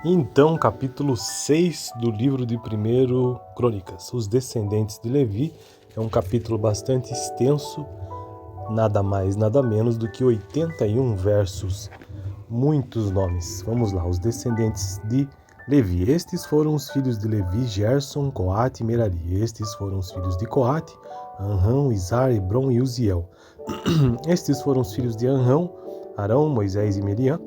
Então, capítulo 6 do livro de 1 Crônicas, os descendentes de Levi, é um capítulo bastante extenso, nada mais, nada menos do que 81 versos, muitos nomes. Vamos lá, os descendentes de Levi. Estes foram os filhos de Levi, Gerson, Coate e Merari. Estes foram os filhos de Coate, Anrão, Izar, Hebron e Uziel. Estes foram os filhos de Anrão, Arão, Moisés e Miriam.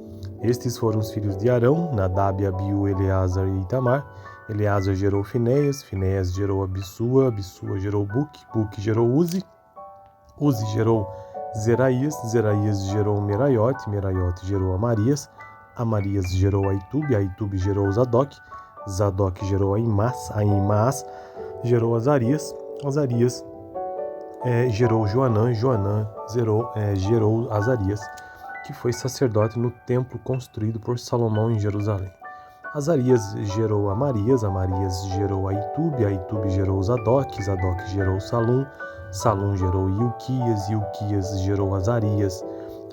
Estes foram os filhos de Arão, Nadab, Abiú, Eleazar e Itamar. Eleazar gerou Finéias, Finéias gerou Abissua, Abissua gerou Buque, Buque gerou Uzi, Uzi gerou Zeraías, Zeraías gerou Meraiote, Meraiote gerou Amarias, Amarias gerou Aitube, Aitube gerou Zadok, Zadok gerou Aimás gerou Azarias, Azarias gerou Joanã, Joanã gerou Azarias, que foi sacerdote no templo construído por Salomão em Jerusalém. Azarias gerou Amarias, Amarias gerou Aitube, Aitube gerou Zadok, Zadok gerou Salum, Salum gerou Ilquias, Ilquias gerou Azarias,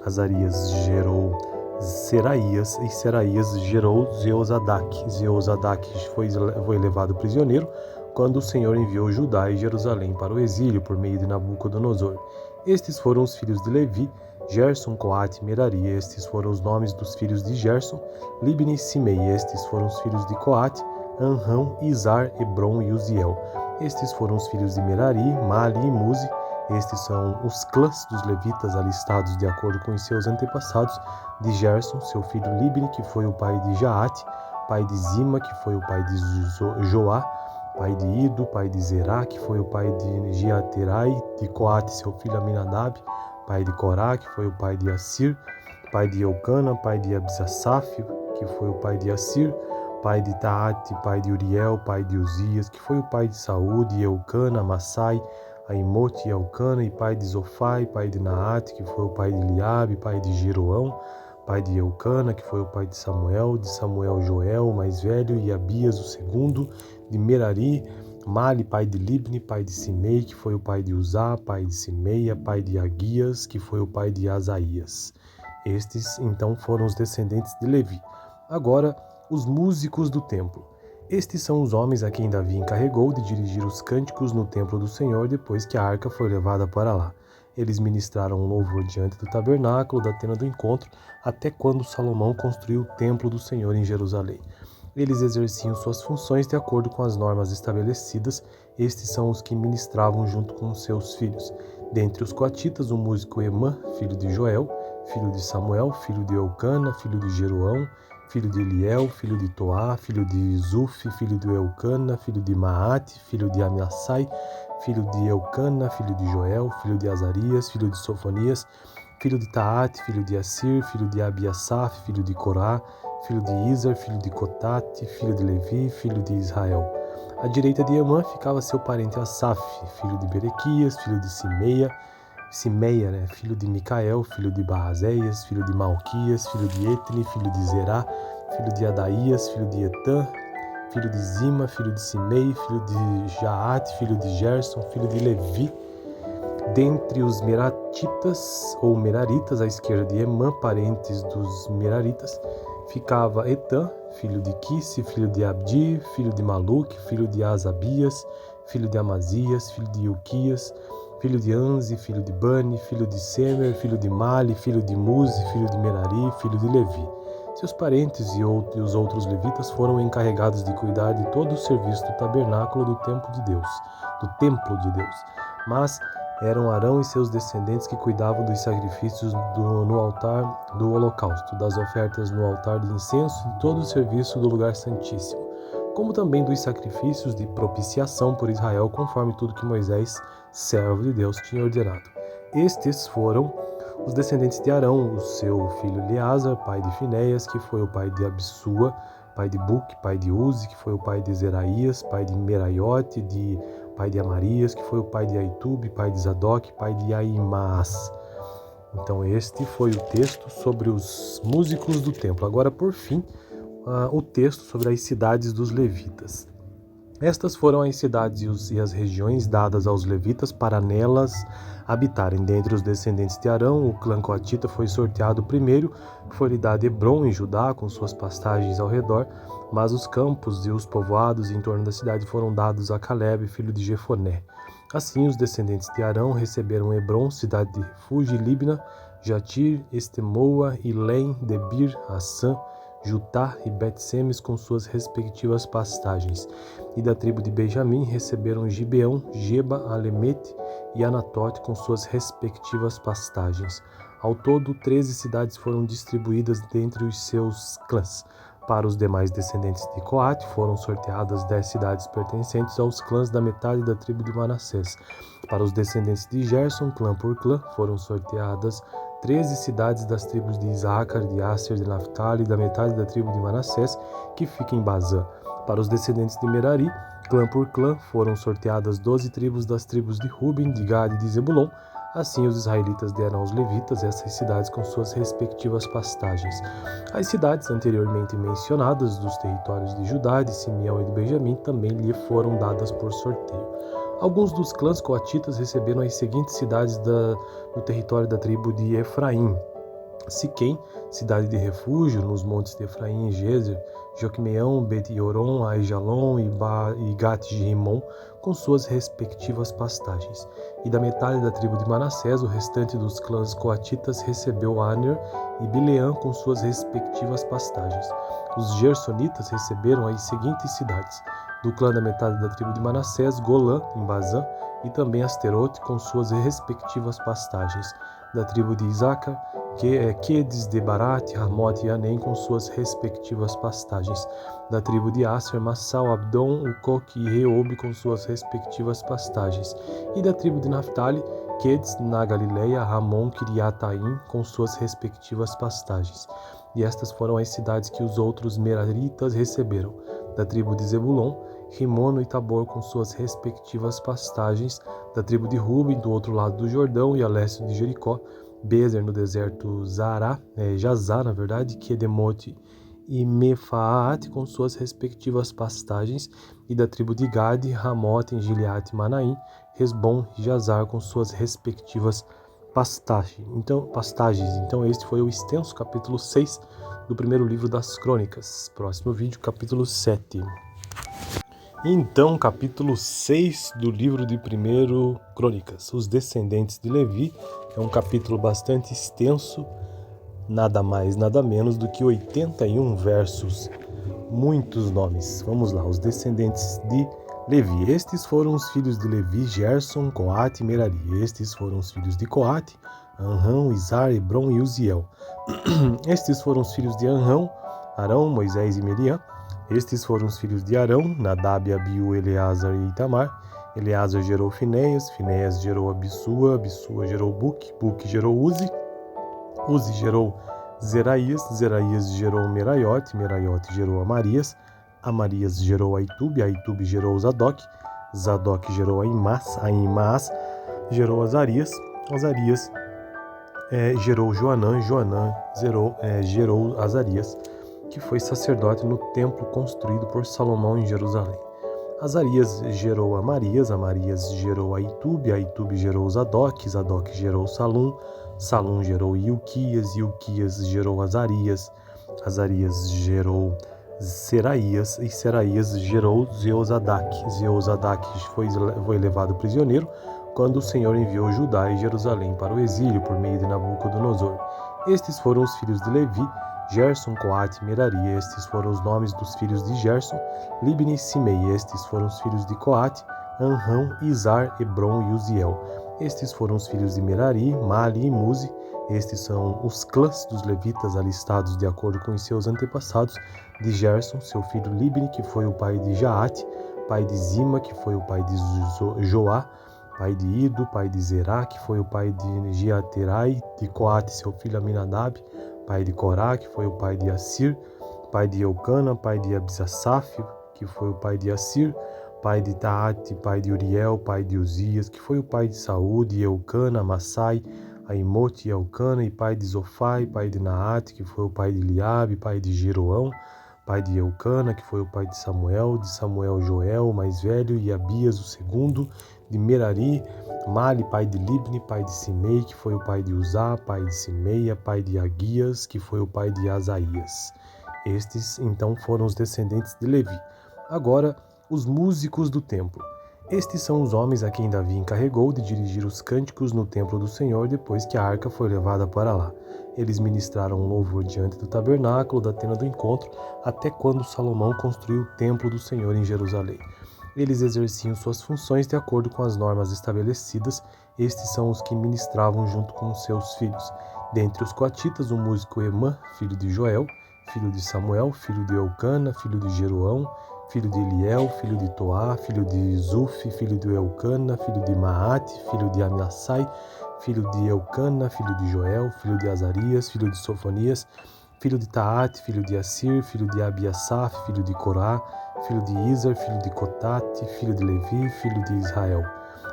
Azarias gerou Seraías e Seraías gerou Zeozadak. Zeozadak foi levado prisioneiro quando o Senhor enviou Judá e Jerusalém para o exílio por meio de Nabucodonosor. Estes foram os filhos de Levi, Gerson, Coate e Merari. Estes foram os nomes dos filhos de Gerson, Libni e Simei. Estes foram os filhos de Coate, Anrão, Izar, Hebron e Uziel. Estes foram os filhos de Merari, Mali e Muzi. Estes são os clãs dos levitas alistados de acordo com os seus antepassados: de Gerson, seu filho Libni, que foi o pai de Jaate, pai de Zima, que foi o pai de Joá, pai de Ido, pai de Zerá, que foi o pai de Giaterai, de Coate, seu filho Aminadab, pai de Corá, que foi o pai de Assir, pai de Eucana, pai de Abisasaf, que foi o pai de Assir, pai de Taate, pai de Uriel, pai de Uzias, que foi o pai de Saúde, Eucana, Amassai, Aimote e Eucana, e pai de Zofai, pai de Naate, que foi o pai de Eliabe, pai de Jeroão, pai de Eucana, que foi o pai de Samuel Joel, o mais velho, e Abias, o segundo, de Merari, Mali, pai de Libni, pai de Simei, que foi o pai de Uzá, pai de Simeia, pai de Aguias, que foi o pai de Asaías. Estes, então, foram os descendentes de Levi. Agora, os músicos do templo. Estes são os homens a quem Davi encarregou de dirigir os cânticos no templo do Senhor depois que a arca foi levada para lá. Eles ministraram um louvor diante do tabernáculo da tenda do encontro até quando Salomão construiu o templo do Senhor em Jerusalém. Eles exerciam suas funções de acordo com as normas estabelecidas. Estes são os que ministravam junto com seus filhos. Dentre os coatitas, o músico Emã, filho de Joel, filho de Samuel, filho de Eucana, filho de Jeroão, filho de Eliel, filho de Toá, filho de Zuf, filho de Eucana, filho de Maate, filho de Amiassai, filho de Eucana, filho de Joel, filho de Azarias, filho de Sofonias, filho de Taate, filho de Assir, filho de Abiasaf, filho de Corá, filho de Izar, filho de Cotate, filho de Levi, filho de Israel. À direita de Emã ficava seu parente Asaf, filho de Berequias, filho de Simeia, filho de Micael, filho de Baazéias, filho de Malquias, filho de Etni, filho de Zerá, filho de Adaías, filho de Etã, filho de Zima, filho de Simei, filho de Jaate, filho de Gerson, filho de Levi. Dentre os Meratitas ou Meraritas, à esquerda de Emã, parentes dos Meraritas, ficava Etã, filho de Quisse, filho de Abdi, filho de Maluque, filho de Asabias, filho de Amazias, filho de Ilquias, filho de Anzi, filho de Bani, filho de Semer, filho de Mali, filho de Muzi, filho de Merari, filho de Levi. Seus parentes e os outros levitas foram encarregados de cuidar de todo o serviço do tabernáculo do templo de Deus. Mas eram Arão e seus descendentes que cuidavam dos sacrifícios no altar do holocausto, das ofertas no altar de incenso e todo o serviço do lugar santíssimo, como também dos sacrifícios de propiciação por Israel, conforme tudo que Moisés, servo de Deus, tinha ordenado. Estes foram os descendentes de Arão, o seu filho Eleazar, pai de Finéias, que foi o pai de Abissua, pai de Buque, pai de Uzi, que foi o pai de Zeraías, pai de Meraiote, pai de Amarias, que foi o pai de Aitube, pai de Zadok, pai de Aimás. Então este foi o texto sobre os músicos do templo. Agora, por fim, o texto sobre as cidades dos levitas. Estas foram as cidades e as regiões dadas aos levitas para nelas habitarem. Dentre os descendentes de Arão, o clã coatita foi sorteado primeiro, foi-lhe dado Hebrom em Judá, com suas pastagens ao redor, mas os campos e os povoados em torno da cidade foram dados a Calebe, filho de Jefoné. Assim, os descendentes de Arão receberam Hebrom, cidade de refúgio, Libna, Jatir, Estemoa, Ilém, Debir, Assã, Jutá e Bet-Semes com suas respectivas pastagens. E da tribo de Benjamim receberam Gibeão, Geba, Alemete e Anatote com suas respectivas pastagens. Ao todo, 13 cidades foram distribuídas dentre os seus clãs. Para os demais descendentes de Coate foram sorteadas 10 cidades pertencentes aos clãs da metade da tribo de Manassés. Para os descendentes de Gerson, clã por clã, foram sorteadas 13 cidades das tribos de Isaacar, de Asser, de Naphtali e da metade da tribo de Manassés, que fica em Bazã. Para os descendentes de Merari, clã por clã, foram sorteadas 12 tribos das tribos de Ruben, de Gad e de Zebulon. Assim os israelitas deram aos levitas essas cidades com suas respectivas pastagens. As cidades anteriormente mencionadas dos territórios de Judá, de Simeão e de Benjamim também lhe foram dadas por sorteio. Alguns dos clãs coatitas receberam as seguintes cidades no território da tribo de Efraim: Siquém, cidade de refúgio, nos montes de Efraim e Gezer, Joquemeão, Bet-Yoron, Aijalon e Gat-Rimon, com suas respectivas pastagens. E da metade da tribo de Manassés, o restante dos clãs coatitas recebeu Aner e Bileã com suas respectivas pastagens. Os gersonitas receberam as seguintes cidades: do clã da metade da tribo de Manassés, Golã, em Bazã, e Asterote com suas respectivas pastagens. Da tribo de Isacar, Quedes, Debarat, Ramote e Anem com suas respectivas pastagens. Da tribo de Asser, Massal, Abdon, Ucoque e Reobe com suas respectivas pastagens. E da tribo de Naphtali, Quedes, na Galileia, Ramon, Kiriataim com suas respectivas pastagens. E estas foram as cidades que os outros meraritas receberam. Da tribo de Zebulon, Rimono e Tabor com suas respectivas pastagens. Da tribo de Ruben, do outro lado do Jordão e a leste de Jericó, Bezer no deserto Jazá, Quedemote e Mefaate com suas respectivas pastagens, e da tribo de Gade, Ramote em Gileade e Manaim, Resbom e Jazar com suas respectivas pastagens. Então este foi o extenso capítulo 6 do primeiro livro das Crônicas. Próximo vídeo, capítulo 7. Então, capítulo 6 do livro de 1 Crônicas, os descendentes de Levi, é um capítulo bastante extenso, nada mais, nada menos do que 81 versos, muitos nomes. Vamos lá, os descendentes de Levi. Estes foram os filhos de Levi, Gerson, Coate e Merari. Estes foram os filhos de Coate, Anrão, Izar, Hebrom e Uziel. Estes foram os filhos de Anrão, Arão, Moisés e Miriam. Estes foram os filhos de Arão, Nadab, Abiú, Eleazar e Itamar. Eleazar gerou Finéias, Finéias gerou Abissua, Abissua gerou Buque, Buque gerou Uzi, Uzi gerou Zeraías, Zeraías gerou Meraiote, Meraiote gerou Amarias, Amarias gerou Aitube, Aitube gerou Zadok, Zadok gerou Aimás gerou Azarias, Azarias gerou Joanã, Joanã gerou Azarias, que foi sacerdote no templo construído por Salomão em Jerusalém. Azarias gerou Amarias, Amarias gerou Aitube, Aitube gerou Zadok, Zadok gerou Salum, Salum gerou Ilquias, Ilquias gerou Azarias, Azarias gerou Seraías e Seraías gerou Zeozadak. Zeozadak foi levado prisioneiro quando o Senhor enviou Judá e Jerusalém para o exílio por meio de Nabucodonosor. Estes foram os filhos de Levi, Gerson, Coate e Merari. Estes foram os nomes dos filhos de Gerson, Libni e Simei. Estes foram os filhos de Coate, Anrão, Izar, Hebrom e Uziel. Estes foram os filhos de Merari, Mali e Muzi. Estes são os clãs dos levitas alistados de acordo com os seus antepassados: de Gerson, seu filho Libni, que foi o pai de Jaate, pai de Zima, que foi o pai de Joá, pai de Ido, pai de Zerá, que foi o pai de Giaterai, de Coate, seu filho Aminadab, pai de Corá, que foi o pai de Assir, pai de Eucana, pai de Abisasaf, que foi o pai de Assir, pai de Taate, pai de Uriel, pai de Uzias, que foi o pai de Saúde, Eucana, Amassai, Aimote e Eucana, e pai de Zofai, pai de Naate, que foi o pai de Eliabe, pai de Jeroão, pai de Eucana, que foi o pai de Samuel Joel, o mais velho, e Abias, o segundo, de Merari, Mali, pai de Libni, pai de Simei, que foi o pai de Uzá, pai de Simeia, pai de Aguias, que foi o pai de Asaías. Estes, então, foram os descendentes de Levi. Agora, os músicos do templo. Estes são os homens a quem Davi encarregou de dirigir os cânticos no templo do Senhor depois que a arca foi levada para lá. Eles ministraram um louvor diante do tabernáculo da tenda do encontro até quando Salomão construiu o templo do Senhor em Jerusalém. Eles exerciam suas funções de acordo com as normas estabelecidas. Estes são os que ministravam junto com os seus filhos. Dentre os coatitas, o músico Emã, filho de Joel, filho de Samuel, filho de Eucana, filho de Jeroão, filho de Eliel, filho de Toá, filho de Zuf, filho de Eucana, filho de Maate, filho de Amiassai, filho de Eucana, filho de Joel, filho de Azarias, filho de Sofonias, filho de Taate, filho de Assir, filho de Abiasaf, filho de Corá, filho de Izar, filho de Cotate, filho de Levi, filho de Israel.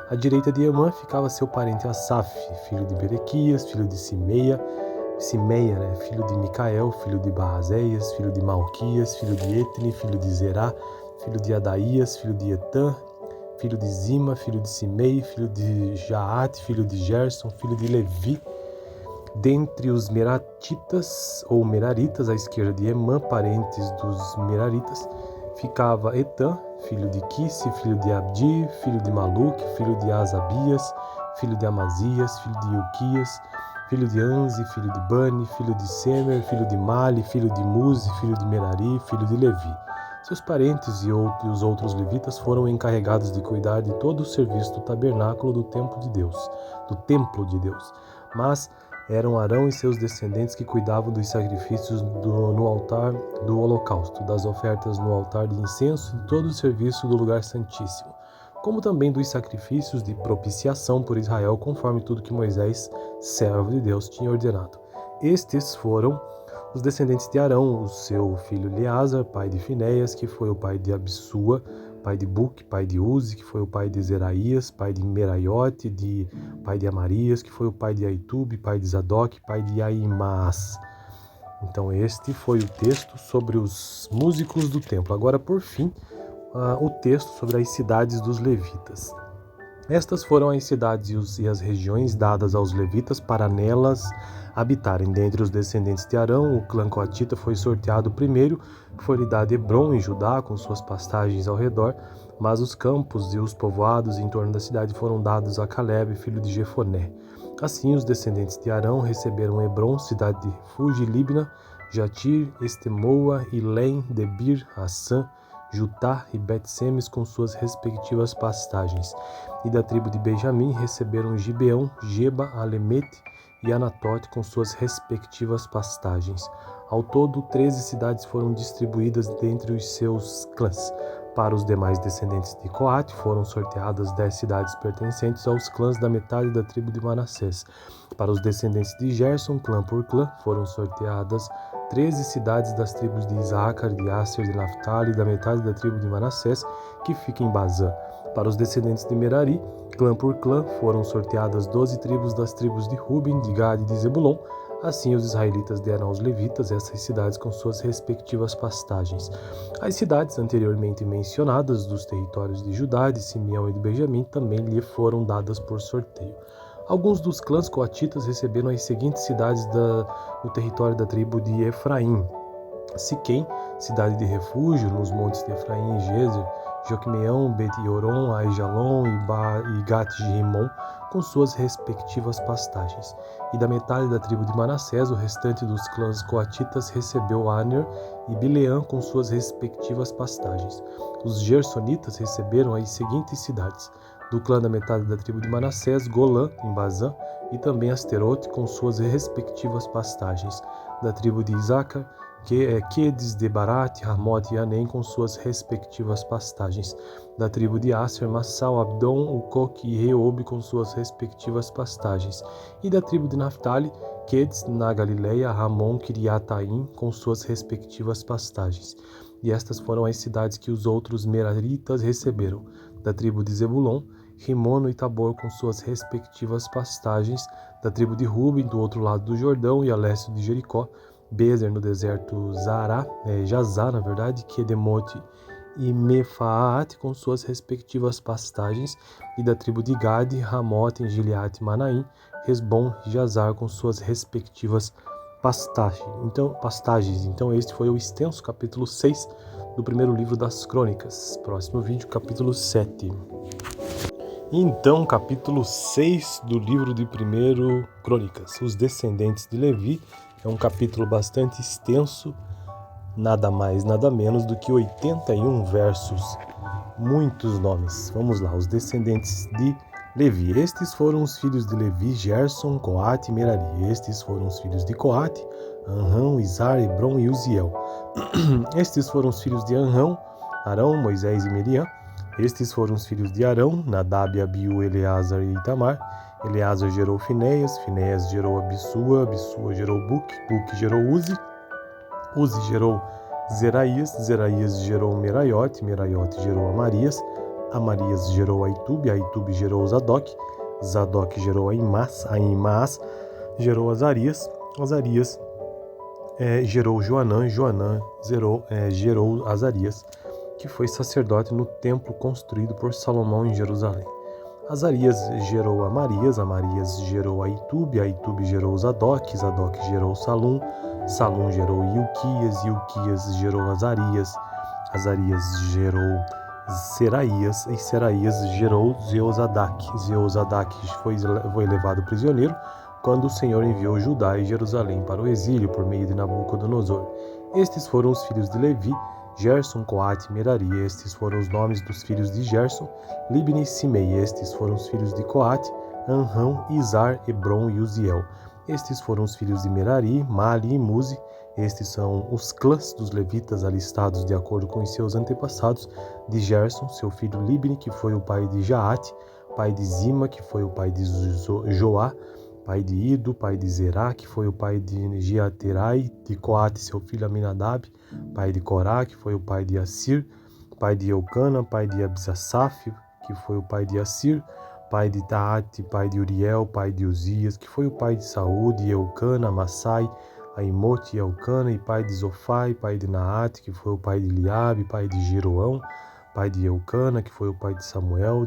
À direita de Emã ficava seu parente Asaf, filho de Berequias, filho de Simeia, filho de Micael, filho de Baazéias, filho de Malquias, filho de Etni, filho de Zerá, filho de Adaías, filho de Etã, filho de Zima, filho de Simei, filho de Jaate, filho de Gerson, filho de Levi. Dentre os Meratitas ou Meraritas, à esquerda de Emã, parentes dos Meraritas, ficava Etã, filho de Quisse, filho de Abdi, filho de Maluque, filho de Asabias, filho de Amazias, filho de Ilquias, filho de Anzi, filho de Bani, filho de Semer, filho de Mali, filho de Muzi, filho de Merari, filho de Levi. Seus parentes e os outros levitas foram encarregados de cuidar de todo o serviço do tabernáculo do templo de Deus. Mas eram Arão e seus descendentes que cuidavam dos sacrifícios no altar do holocausto, das ofertas no altar de incenso e de todo o serviço do lugar santíssimo, como também dos sacrifícios de propiciação por Israel, conforme tudo que Moisés, servo de Deus, tinha ordenado. Estes foram os descendentes de Arão, o seu filho Eleazar, pai de Finéias, que foi o pai de Abissua, pai de Buque, pai de Uzi, que foi o pai de Zeraías, pai de Meraiote, pai de Amarias, que foi o pai de Aitube, pai de Zadok, pai de Aimás. Então este foi o texto sobre os músicos do templo. Agora, por fim, o texto sobre as cidades dos levitas. Estas foram as cidades e as regiões dadas aos levitas para nelas habitarem. Dentre os descendentes de Arão, o clã coatita foi sorteado primeiro, foi-lhe dado Hebrom em Judá, com suas pastagens ao redor, mas os campos e os povoados em torno da cidade foram dados a Calebe, filho de Jefoné. Assim, os descendentes de Arão receberam Hebrom, cidade de refúgio, Libna, Jatir, Estemoa, Ilém, Debir, Assã, Jutá e Bet-Semes com suas respectivas pastagens. E da tribo de Benjamim receberam Gibeão, Geba, Alemete e Anatote com suas respectivas pastagens. Ao todo, 13 cidades foram distribuídas dentre os seus clãs. Para os demais descendentes de Coate foram sorteadas 10 cidades pertencentes aos clãs da metade da tribo de Manassés. Para os descendentes de Gerson, clã por clã, foram sorteadas 13 cidades das tribos de Isaacar, de Asser, de Naphtali e da metade da tribo de Manassés, que fica em Bazã. Para os descendentes de Merari, clã por clã, foram sorteadas 12 tribos das tribos de Ruben, de Gad e de Zebulon. Assim, os israelitas deram aos levitas essas cidades com suas respectivas pastagens. As cidades anteriormente mencionadas dos territórios de Judá, de Simeão e de Benjamim também lhe foram dadas por sorteio. Alguns dos clãs coatitas receberam as seguintes cidades no território da tribo de Efraim: Siquém, cidade de refúgio nos montes de Efraim e Gezer, Joquemeão, Bet-Yoron, Aijalon e Gat-Rimon, com suas respectivas pastagens. E da metade da tribo de Manassés, o restante dos clãs coatitas recebeu Aner e Bileã com suas respectivas pastagens. Os gersonitas receberam as seguintes cidades: do clã da metade da tribo de Manassés, Golã, em Bazã, e também Asterote com suas respectivas pastagens. Da tribo de Isaacar, Quedes, Debarat, Ramote e Anem com suas respectivas pastagens. Da tribo de Asser, Massal, Abdon, Ucoque e Reobe com suas respectivas pastagens. E da tribo de Naphtali, Quedes, na Galileia, Ramon, Kiriataim com suas respectivas pastagens. E estas foram as cidades que os outros meraritas receberam. Da tribo de Zebulon, Rimono e Tabor com suas respectivas pastagens. Da tribo de Ruben, do outro lado do Jordão e a leste de Jericó, Bezer no deserto Jazá, na verdade, Quedemote e Mefaate com suas respectivas pastagens, e da tribo de Gade, Ramote em Gileade e Manaim, Resbom e Jazar com suas respectivas pastagens. Então este foi o extenso capítulo 6 do primeiro livro das Crônicas. Próximo vídeo, capítulo 7. Então, capítulo 6 do livro de 1 Crônicas, os descendentes de Levi, é um capítulo bastante extenso, nada mais, nada menos do que 81 versos, muitos nomes. Vamos lá, os descendentes de Levi. Estes foram os filhos de Levi, Gerson, Coate e Merari. Estes foram os filhos de Coate, Anrão, Izar, Hebron e Uziel. Estes foram os filhos de Anrão, Arão, Moisés e Miriam. Estes foram os filhos de Arão, Nadab, Abiú, Eleazar e Itamar. Eleazar gerou Finéias, Finéias gerou Abissua, Abissua gerou Buque, Buque gerou Uzi, Uzi gerou Zeraías, Zeraías gerou Meraiote, Meraiote gerou Amarias, Amarias gerou Aitube, Aitube gerou Zadok, Zadok gerou Aimás, Aimás gerou Azarias, Azarias gerou Joanã, Joanã gerou Azarias, que foi sacerdote no templo construído por Salomão em Jerusalém. Azarias gerou Amarias, Amarias gerou Aitube, Aitube gerou Zadok, Zadok gerou Salum, Salum gerou Ilquias, Ilquias gerou Azarias, Azarias gerou Seraías, e Seraías gerou Zeozadak. Zeozadak foi levado prisioneiro quando o Senhor enviou Judá e Jerusalém para o exílio por meio de Nabucodonosor. Estes foram os filhos de Levi, Gerson, Coate e Merari. Estes foram os nomes dos filhos de Gerson, Libni e Simei. Estes foram os filhos de Coate, Anrão, Izar, Hebron e Uziel. Estes foram os filhos de Merari, Mali e Muzi. Estes são os clãs dos levitas alistados de acordo com os seus antepassados: de Gerson, seu filho Libni, que foi o pai de Jaate, pai de Zima, que foi o pai de Joá, pai de Ido, pai de Zerá, que foi o pai de Giaterai, de Coate, seu filho Aminadab, pai de Corá, que foi o pai de Assir, pai de Eucana, pai de Abisasaf, que foi o pai de Assir, pai de Taate, pai de Uriel, pai de Uzias, que foi o pai de Saúde, Eucana, Amassai, Aimote e Eucana, e pai de Zofai, pai de Naate, que foi o pai de Eliabe, pai de Jeroão, pai de Eucana, que foi o pai de Samuel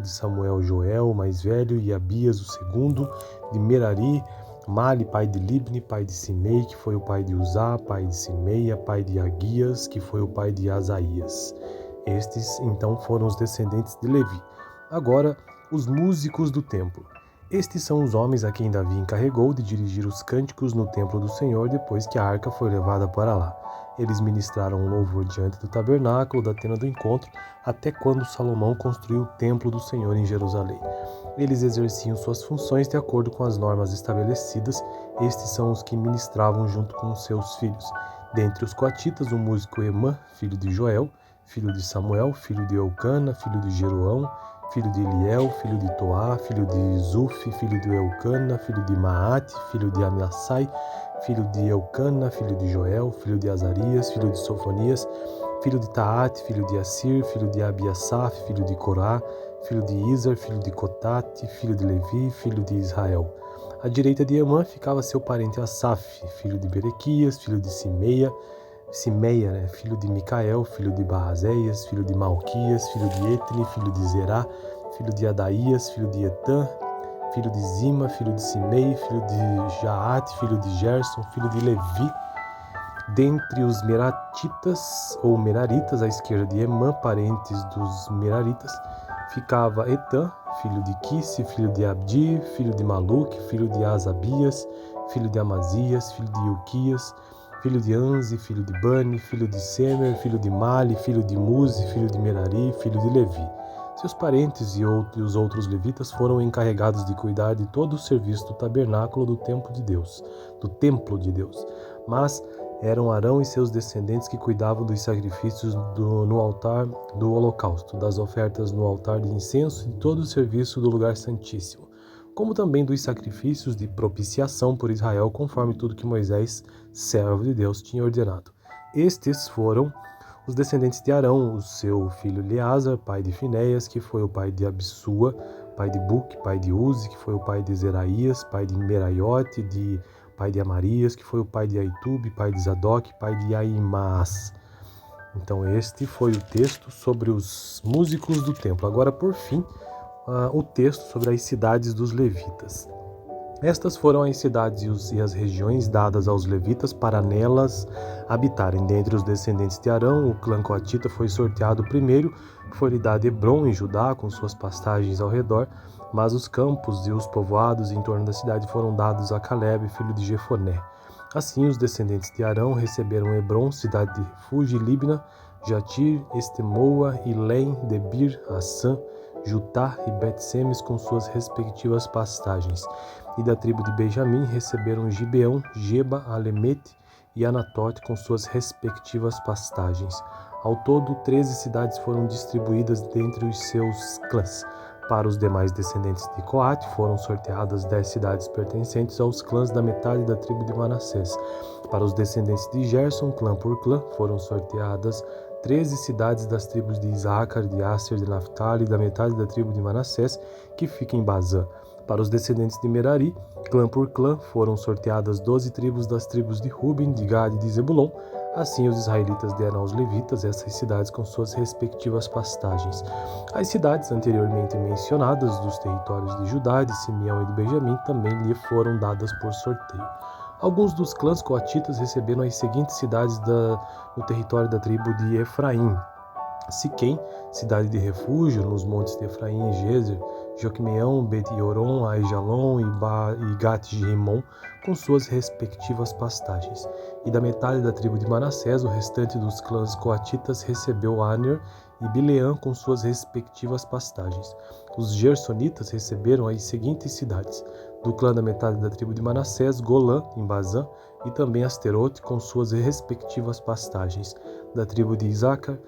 Joel, o mais velho, e Abias, o segundo, de Merari, Mali, pai de Libni, pai de Simei, que foi o pai de Uzá, pai de Simeia, pai de Aguias, que foi o pai de Asaías. Estes, então, foram os descendentes de Levi. Agora, os músicos do templo. Estes são os homens a quem Davi encarregou de dirigir os cânticos no templo do Senhor depois que a arca foi levada para lá. Eles ministraram um louvor diante do tabernáculo da tenda do encontro até quando Salomão construiu o templo do Senhor em Jerusalém. Eles exerciam suas funções de acordo com as normas estabelecidas. Estes são os que ministravam junto com os seus filhos. Dentre os coatitas, o músico Emã, filho de Joel, filho de Samuel, filho de Eucana, filho de Jeroão, filho de Eliel, filho de Toá, filho de Zuf, filho de Eucana, filho de Maate, filho de Amiassai, filho de Eucana, filho de Joel, filho de Azarias, filho de Sofonias, filho de Taate, filho de Assir, filho de Abiasaf, filho de Corá, filho de Izar, filho de Cotate, filho de Levi, filho de Israel. À direita de Emã ficava seu parente Asaf, filho de Berequias, filho de Simeia, filho de Micael, filho de Baazéias, filho de Malquias, filho de Etni, filho de Zerá, filho de Adaías, filho de Etã, filho de Zima, filho de Simei, filho de Jaate, filho de Gerson, filho de Levi. Dentre os Meratitas ou Meraritas, à esquerda de Emã, parentes dos Meraritas, ficava Etã, filho de Quisse, filho de Abdi, filho de Maluque, filho de Asabias, filho de Amazias, filho de Ilquias, filho de Anzi, filho de Bani, filho de Semer, filho de Mali, filho de Muzi, filho de Merari, filho de Levi. Seus parentes e os outros levitas foram encarregados de cuidar de todo o serviço do tabernáculo do templo de Deus. Mas eram Arão e seus descendentes que cuidavam dos sacrifícios no altar do holocausto, das ofertas no altar de incenso e de todo o serviço do lugar santíssimo, como também dos sacrifícios de propiciação por Israel, conforme tudo que Moisés, servo de Deus, tinha ordenado. Estes foram os descendentes de Arão, o seu filho Eleazar, pai de Finéias, que foi o pai de Abissua, pai de Buque, pai de Uzi, que foi o pai de Zeraías, pai de Meraiote, de pai de Amarias, que foi o pai de Aitube, pai de Zadok, pai de Aimás. Então este foi o texto sobre os músicos do templo. Agora, por fim, o texto sobre as cidades dos levitas. Estas foram as cidades e as regiões dadas aos levitas para nelas habitarem. Dentre os descendentes de Arão, o clã coatita foi sorteado primeiro, foi-lhe dado Hebrom em Judá, com suas pastagens ao redor, mas os campos e os povoados em torno da cidade foram dados a Calebe, filho de Jefoné. Assim, os descendentes de Arão receberam Hebrom, cidade de refúgio, Libna, Jatir, Estemoa, Ilém, Debir, Assã, Jutá e Bet-Semes com suas respectivas pastagens. E da tribo de Benjamim receberam Gibeão, Geba, Alemete e Anatote com suas respectivas pastagens. Ao todo, 13 cidades foram distribuídas dentre os seus clãs. Para os demais descendentes de Coate, foram sorteadas 10 cidades pertencentes aos clãs da metade da tribo de Manassés. Para os descendentes de Gerson, clã por clã, foram sorteadas 13 cidades das tribos de Isaacar, de Asser, de Naphtali e da metade da tribo de Manassés, que fica em Bazã. Para os descendentes de Merari, clã por clã, foram sorteadas 12 tribos das tribos de Ruben, de Gad e de Zebulon. Assim os israelitas deram aos levitas essas cidades com suas respectivas pastagens. As cidades anteriormente mencionadas dos territórios de Judá, de Simeão e de Benjamim também lhe foram dadas por sorteio. Alguns dos clãs coatitas receberam as seguintes cidades no território da tribo de Efraim: Siquém, cidade de refúgio nos montes de Efraim e Gezer, Joquemeão, Bet-Yoron, Aijalon e Gat-Rimon, com suas respectivas pastagens. E da metade da tribo de Manassés, o restante dos clãs coatitas recebeu Aner e Bileã com suas respectivas pastagens. Os gersonitas receberam as seguintes cidades: do clã da metade da tribo de Manassés, Golã, em Bazã, e também Asterote com suas respectivas pastagens. Da tribo de Isaacar,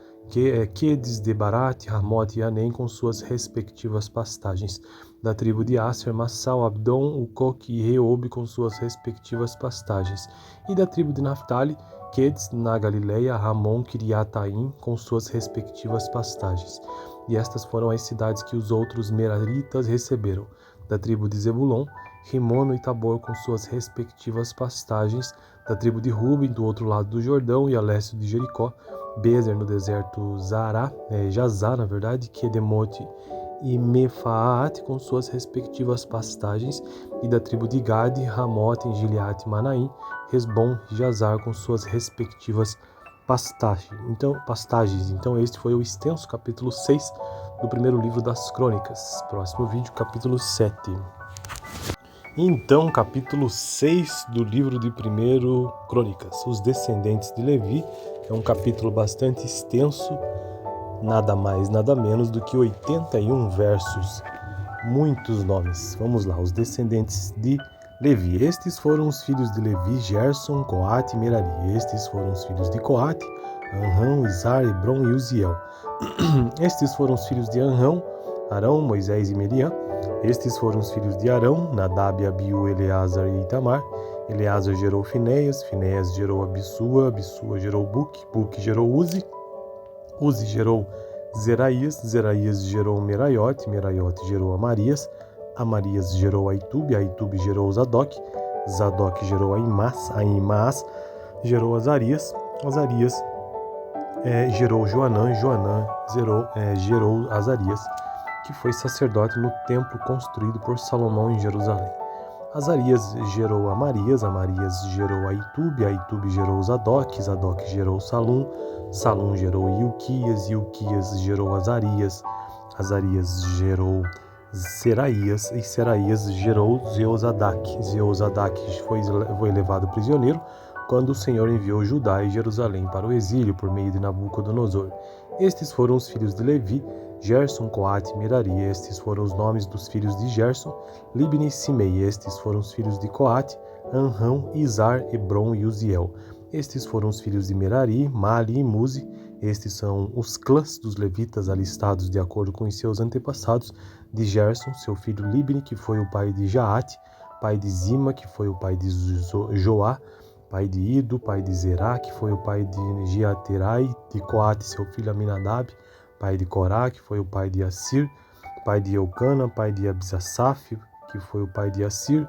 Quedes de Barat, Ramote e Anem com suas respectivas pastagens. Da tribo de Asser, Massal, Abdon, Ucoque e Reobe com suas respectivas pastagens. E da tribo de Naphtali, Quedes, na Galileia, Ramon, Kiriataim com suas respectivas pastagens. E estas foram as cidades que os outros meraritas receberam. Da tribo de Zebulon, Rimono e Tabor com suas respectivas pastagens. Da tribo de Ruben, do outro lado do Jordão e a leste de Jericó, Bezer no deserto Jazá, Quedemote e Mefaate com suas respectivas pastagens, e da tribo de Gade, Ramote em Gileade e Manaim, Resbom e Jazar com suas respectivas pastagens. Então este foi o extenso capítulo 6 do primeiro livro das Crônicas. Próximo vídeo, capítulo 7. Então, capítulo 6 do livro de 1 Crônicas, os descendentes de Levi. É um capítulo bastante extenso, nada mais, nada menos do que 81 versos, muitos nomes. Vamos lá, os descendentes de Levi. Estes foram os filhos de Levi, Gerson, Coate e Merari. Estes foram os filhos de Coate, Anrão, Izar, Hebrom e Uziel. Estes foram os filhos de Anrão, Arão, Moisés e Miriam. Estes foram os filhos de Arão, Nadab, Abiú, Eleazar e Itamar. Eleazar gerou Finéias, Finéias gerou Abissua, Abissua gerou Buque gerou Uzi gerou Zeraías, Zeraías gerou Meraiote, Meraiote gerou Amarias, Amarias gerou Aitube, Aitube gerou Zadok, Zadok gerou Aimás, Aimás gerou Azarias, Azarias gerou Joanã, Joanã gerou Azarias, que foi sacerdote no templo construído por Salomão em Jerusalém. Azarias gerou Amarias, Amarias gerou Aitube, Aitube gerou Zadok, Zadok gerou Salum, Salum gerou Ilquias, Ilquias gerou Azarias, Azarias gerou Seraías e Seraías gerou Zeozadak. Zeozadak foi levado prisioneiro quando o Senhor enviou Judá e Jerusalém para o exílio por meio de Nabucodonosor. Estes foram os filhos de Levi, Gerson, Coate e Merari. Estes foram os nomes dos filhos de Gerson, Libni e Simei. Estes foram os filhos de Coate, Anrão, Izar, Hebrom e Uziel. Estes foram os filhos de Merari, Mali e Muzi. Estes são os clãs dos levitas alistados de acordo com os seus antepassados: de Gerson, seu filho Libni, que foi o pai de Jaate, pai de Zima, que foi o pai de Joá, pai de Ido, pai de Zerá, que foi o pai de Giaterai, de Coate, seu filho Aminadab, pai de Corá, que foi o pai de Assir, pai de Eucana, pai de Abisasaf, que foi o pai de Assir,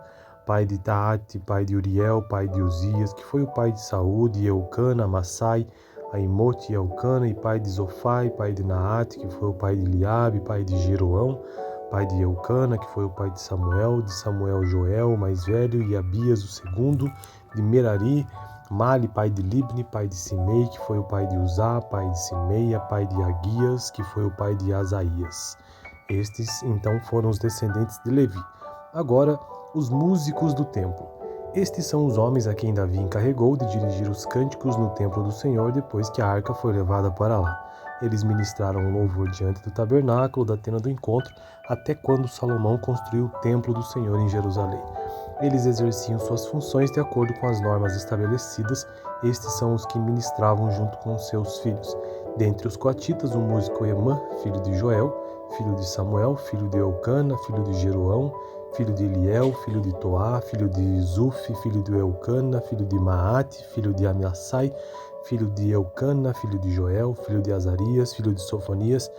pai de Taate, pai de Uriel, pai de Uzias, que foi o pai de Saúl, de Eucana, Amassai, Aimote e Eucana, e pai de Zofai, pai de Naate, que foi o pai de Eliabe, pai de Jeroão, pai de Eucana, que foi o pai de Samuel Joel, o mais velho, e Abias, o segundo, de Merari, Mali, pai de Libni, pai de Simei, que foi o pai de Uzá, pai de Simeia, pai de Aguias, que foi o pai de Asaías. Estes, então, foram os descendentes de Levi. Agora, os músicos do templo. Estes são os homens a quem Davi encarregou de dirigir os cânticos no templo do Senhor depois que a arca foi levada para lá. Eles ministraram o louvor diante do tabernáculo da tenda do encontro até quando Salomão construiu o templo do Senhor em Jerusalém. Eles exerciam suas funções de acordo com as normas estabelecidas. Estes são os que ministravam junto com seus filhos. Dentre os coatitas, o músico Emã, filho de Joel, filho de Samuel, filho de Eucana, filho de Jeroão, filho de Eliel, filho de Toá, filho de Zuf, filho de Eucana, filho de Maate, filho de Amiassai, filho de Eucana, filho de Joel, filho de Azarias, filho de Sofonias,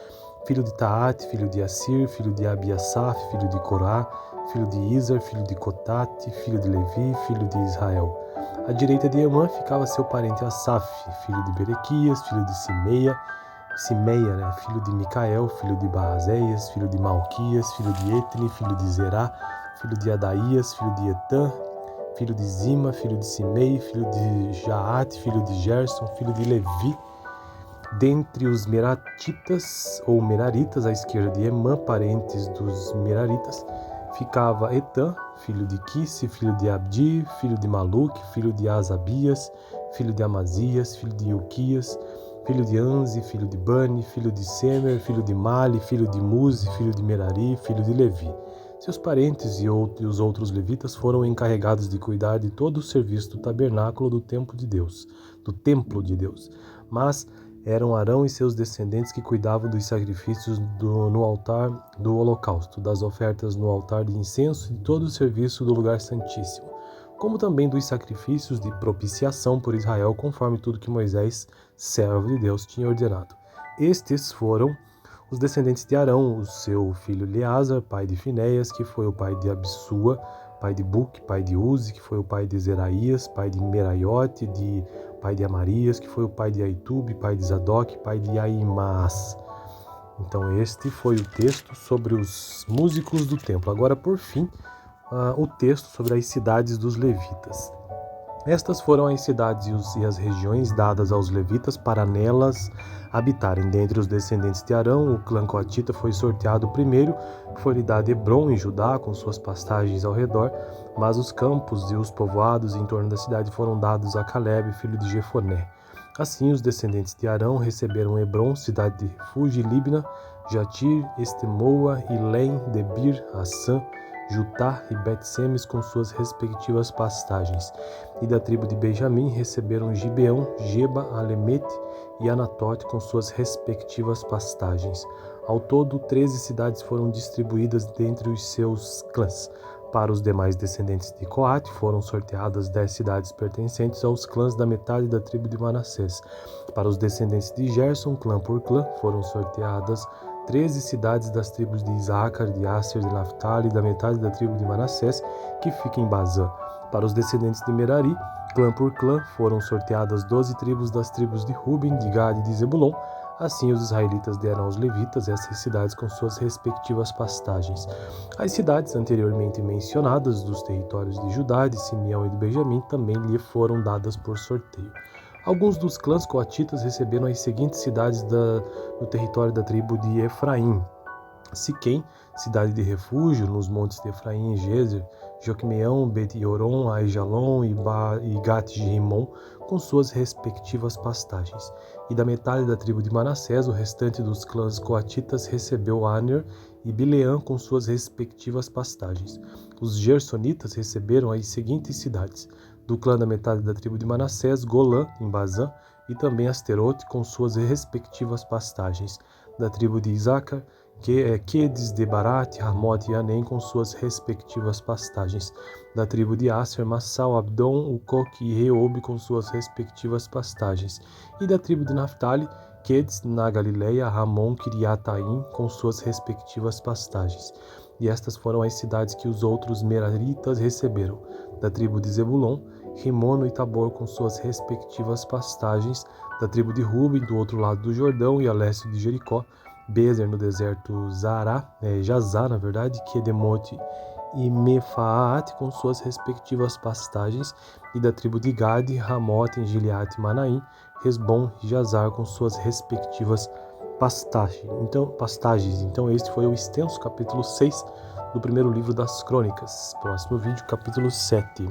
filho de Taate, filho de Assir, filho de Abiasaf, filho de Corá, filho de Izar, filho de Cotate, filho de Levi, filho de Israel. À direita de Emã ficava seu parente Asaf, filho de Berequias, filho de Simeia, filho de Micael, filho de Baazéias, filho de Malquias, filho de Etni, filho de Zerá, filho de Adaías, filho de Etã, filho de Zima, filho de Simei, filho de Jaate, filho de Gerson, filho de Levi. Dentre os Meratitas ou Meraritas, à esquerda de Emã, parentes dos Meraritas, ficava Etã, filho de Quisse, filho de Abdi, filho de Maluque, filho de Asabias, filho de Amazias, filho de Ilquias, filho de Anzi, filho de Bani, filho de Semer, filho de Mali, filho de Muzi, filho de Merari, filho de Levi. Seus parentes e os outros levitas foram encarregados de cuidar de todo o serviço do tabernáculo do templo de Deus, Mas eram Arão e seus descendentes que cuidavam dos sacrifícios no altar do holocausto, das ofertas no altar de incenso e de todo o serviço do lugar santíssimo, como também dos sacrifícios de propiciação por Israel, conforme tudo que Moisés, servo de Deus, tinha ordenado. Estes foram os descendentes de Arão, o seu filho Eleazar, pai de Finéias, que foi o pai de Abissua, pai de Buque, pai de Uzi, que foi o pai de Zeraías, pai de Meraiote, pai de Amarias, que foi o pai de Aitube, pai de Zadok, pai de Aimás. Então este foi o texto sobre os músicos do templo. Agora, por fim, o texto sobre as cidades dos levitas. Estas foram as cidades e as regiões dadas aos levitas para nelas habitarem. Dentre os descendentes de Arão, o clã coatita foi sorteado primeiro, foi-lhe dado Hebrom em Judá, com suas pastagens ao redor, mas os campos e os povoados em torno da cidade foram dados a Calebe, filho de Jefoné. Assim, os descendentes de Arão receberam Hebrom, cidade de refúgio, Libna, Jatir, Estemoa, Ilém, Debir, Assã, Jutá e Bet-Semes com suas respectivas pastagens. E da tribo de Benjamim receberam Gibeão, Geba, Alemete e Anatote com suas respectivas pastagens. Ao todo, 13 cidades foram distribuídas dentre os seus clãs. Para os demais descendentes de Coate foram sorteadas 10 cidades pertencentes aos clãs da metade da tribo de Manassés. Para os descendentes de Gerson, clã por clã, foram sorteadas 13 cidades das tribos de Isacar, de Asser, de Naphtali e da metade da tribo de Manassés, que fica em Bazã. Para os descendentes de Merari, clã por clã, foram sorteadas 12 tribos das tribos de Ruben, de Gad e de Zebulon. Assim os israelitas deram aos levitas essas cidades com suas respectivas pastagens. As cidades anteriormente mencionadas dos territórios de Judá, de Simeão e de Benjamim também lhe foram dadas por sorteio. Alguns dos clãs coatitas receberam as seguintes cidades no território da tribo de Efraim: Siquém, cidade de refúgio nos montes de Efraim e Gezer, Joquemeão, Bet-Ioron, Aijalon e Gat-Rimon, com suas respectivas pastagens. E da metade da tribo de Manassés, o restante dos clãs coatitas recebeu Aner e Bileã com suas respectivas pastagens. Os gersonitas receberam as seguintes cidades: do clã da metade da tribo de Manassés, Golã, em Bazã, e também Asterote com suas respectivas pastagens. Da tribo de Isacar, Quedes, Debarat, Ramote e Anem com suas respectivas pastagens. Da tribo de Asser, Massal, Abdon, Ucoque e Reobe com suas respectivas pastagens. E da tribo de Naphtali, Quedes, na Galileia, Ramon, Kiriataim, com suas respectivas pastagens. E estas foram as cidades que os outros meraritas receberam. Da tribo de Zebulon, Rimono e Tabor, com suas respectivas pastagens. Da tribo de Ruben, do outro lado do Jordão, e a leste de Jericó, Bezer, no deserto Jazá, na verdade, Quedemote e Mefaate, com suas respectivas pastagens. E da tribo de Gade, Ramote, em Gileade e Manaim, Resbom e Jazar, com suas respectivas pastagens. Então este foi o extenso capítulo 6 do primeiro livro das Crônicas. Próximo vídeo, capítulo 7.